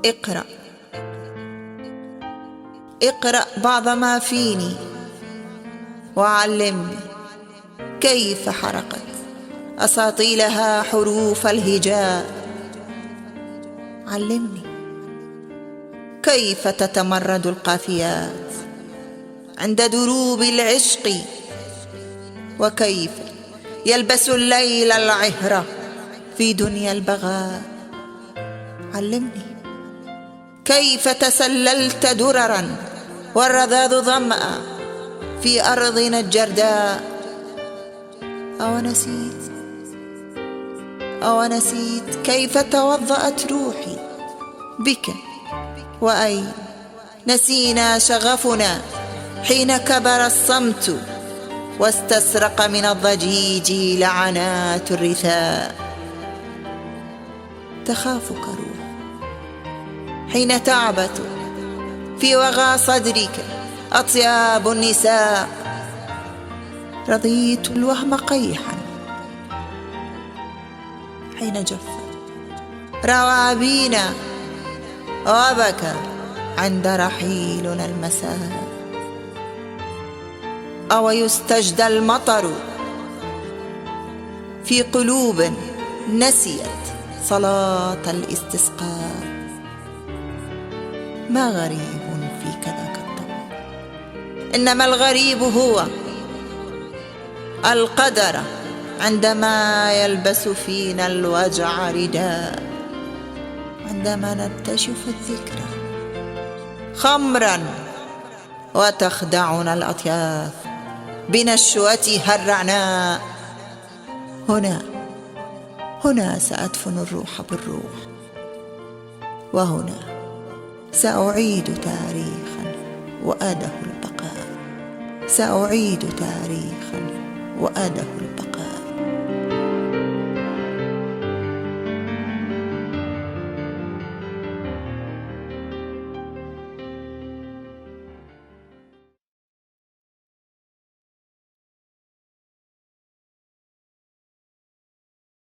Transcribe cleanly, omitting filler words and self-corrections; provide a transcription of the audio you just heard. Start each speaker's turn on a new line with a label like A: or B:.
A: اقرأ اقرأ بعض ما فيني وعلمني كيف حرقت أساطيلها حروف الهجاء. علمني كيف تتمرد القافيات عند دروب العشق، وكيف يلبس الليل العهرة في دنيا البغاء. علمني كيف تسللت دررا والرذاذ ظمأ في أرضنا الجرداء. أو نسيت كيف توضأت روحي بك، وأين نسينا شغفنا حين كبر الصمت واستسرق من الضجيج لعنات الرثاء. تخافك روح حين تعبت في وغى صدرك أطياب النساء. رضيت الوهم قيحا حين جفت روابينا وبكى عند رحيلنا المساء. أو يستجدى المطر في قلوب نسيت صلاة الاستسقاء. ما غريب في كذاك الطبع، إنما الغريب هو القدر عندما يلبس فينا الوجع رداء، عندما ننتشف الذكرى خمرا وتخدعنا الأطياف بنشوتها الرعناء. هنا سأدفن الروح بالروح، وهنا سأعيد تاريخا وأده البقاء. سأعيد تاريخا وأده البقاء.